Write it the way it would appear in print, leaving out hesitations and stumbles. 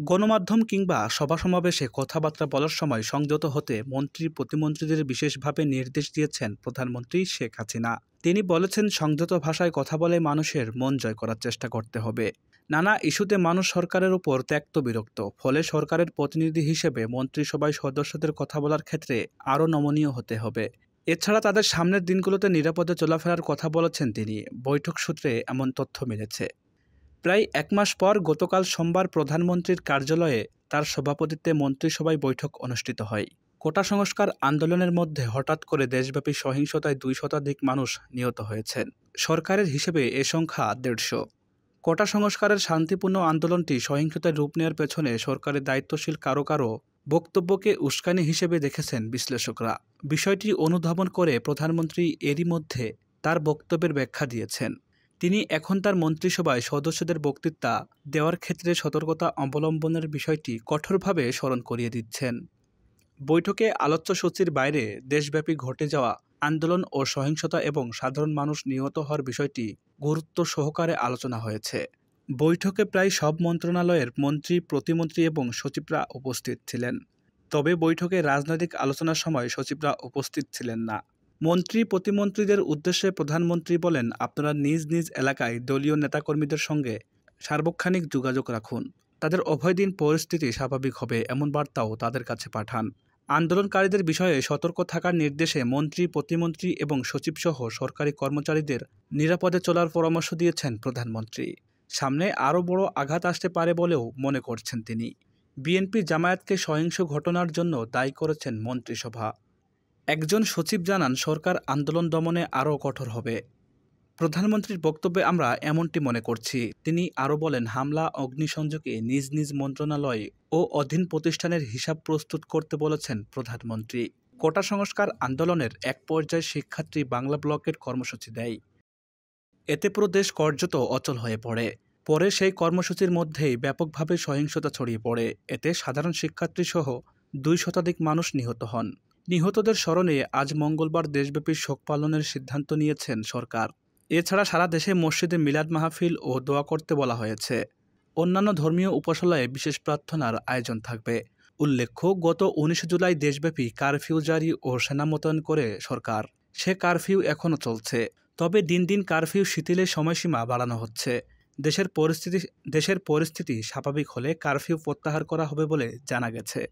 গণমাধ্যম কিংবা সভা-সমাবেশে কথাবার্তা বলার সময় সংযত হতে মন্ত্রী-প্রতিমন্ত্রীদের বিশেষভাবে নির্দেশ দিয়েছেন প্রধানমন্ত্রী শেখ হাসিনা। তিনি বলেছেন, সংযত ভাষায় কথা বলে মানুষের মন জয় করার চেষ্টা করতে হবে। নানা ইস্যুতে মানুষ সরকারের ওপর ত্যক্ত বিরক্ত, ফলে সরকারের প্রতিনিধি হিসেবে মন্ত্রিসভায় সদস্যদের কথা বলার ক্ষেত্রে আরও নমনীয় হতে হবে। এছাড়া তাদের সামনের দিনগুলোতে নিরাপদে চলাফেরার কথা বলেছেন তিনি। বৈঠক সূত্রে এমন তথ্য মিলেছে। প্রায় এক মাস পর গতকাল সোমবার প্রধানমন্ত্রীর কার্যালয়ে তার সভাপতিত্বে মন্ত্রিসভায় বৈঠক অনুষ্ঠিত হয়। কোটা সংস্কার আন্দোলনের মধ্যে হঠাৎ করে দেশব্যাপী সহিংসতায় ২ শতাধিক মানুষ নিহত হয়েছেন। সরকারের হিসেবে এ সংখ্যা ১৫০। কোটা সংস্কারের শান্তিপূর্ণ আন্দোলনটি সহিংসতায় রূপ নেওয়ার পেছনে সরকারের দায়িত্বশীল কারো কারো বক্তব্যকে উস্কানি হিসেবে দেখেছেন বিশ্লেষকরা। বিষয়টি অনুধাবন করে প্রধানমন্ত্রী এরই মধ্যে তার বক্তব্যের ব্যাখ্যা দিয়েছেন। তিনি এখন তার মন্ত্রিসভায় সদস্যদের বক্তৃতা দেওয়ার ক্ষেত্রে সতর্কতা অবলম্বনের বিষয়টি কঠোরভাবে স্মরণ করিয়ে দিচ্ছেন। বৈঠকে আলোচ্যসূচির বাইরে দেশব্যাপী ঘটে যাওয়া আন্দোলন ও সহিংসতা এবং সাধারণ মানুষ নিহত হওয়ার বিষয়টি গুরুত্ব সহকারে আলোচনা হয়েছে। বৈঠকে প্রায় সব মন্ত্রণালয়ের মন্ত্রী, প্রতিমন্ত্রী এবং সচিবরা উপস্থিত ছিলেন। তবে বৈঠকে রাজনৈতিক আলোচনার সময় সচিবরা উপস্থিত ছিলেন না। মন্ত্রী প্রতিমন্ত্রীদের উদ্দেশ্যে প্রধানমন্ত্রী বলেন, আপনারা নিজ নিজ এলাকায় দলীয় নেতাকর্মীদের সঙ্গে সার্বক্ষণিক যোগাযোগ রাখুন। তাদের অভয় দিন পরিস্থিতি স্বাভাবিক হবে এমন বার্তাও তাদের কাছে পাঠান। আন্দোলনকারীদের বিষয়ে সতর্ক থাকার নির্দেশে মন্ত্রী, প্রতিমন্ত্রী এবং সচিবসহ সরকারি কর্মচারীদের নিরাপদে চলার পরামর্শ দিয়েছেন প্রধানমন্ত্রী। সামনে আরও বড় আঘাত আসতে পারে বলেও মনে করছেন তিনি। বিএনপি জামায়াতকে সহিংস ঘটনার জন্য দায়ী করেছেন মন্ত্রিসভা। একজন সচিব জানান, সরকার আন্দোলন দমনে আরও কঠোর হবে। প্রধানমন্ত্রীর বক্তব্যে আমরা এমনটি মনে করছি। তিনি আরও বলেন, হামলা, অগ্নিসংযোগে নিজ নিজ মন্ত্রণালয় ও অধীন প্রতিষ্ঠানের হিসাব প্রস্তুত করতে বলেছেন প্রধানমন্ত্রী। কোটা সংস্কার আন্দোলনের এক পর্যায়ে শিক্ষার্থী বাংলা ব্লকের কর্মসূচি দেয়। এতে পুরো দেশ কার্যত অচল হয়ে পড়ে। পরে সেই কর্মসূচির মধ্যেই ব্যাপকভাবে সহিংসতা ছড়িয়ে পড়ে। এতে সাধারণ শিক্ষার্থীসহ ২ শতাধিক মানুষ নিহত হন। নিহতদের স্মরণে আজ মঙ্গলবার দেশব্যাপী শোক পালনের সিদ্ধান্ত নিয়েছেন সরকার। এছাড়া সারা দেশে মসজিদে মিলাদ মাহফিল ও দোয়া করতে বলা হয়েছে। অন্যান্য ধর্মীয় উপাসনায় বিশেষ প্রার্থনার আয়োজন থাকবে। উল্লেখ্য, গত ১৯ জুলাই দেশব্যাপী কারফিউ জারি ও সেনা মোতায়েন করে সরকার। সে কারফিউ এখনও চলছে। তবে দিন দিন কারফিউ শিথিলের সময়সীমা বাড়ানো হচ্ছে। দেশের পরিস্থিতি স্বাভাবিক হলে কারফিউ প্রত্যাহার করা হবে বলে জানা গেছে।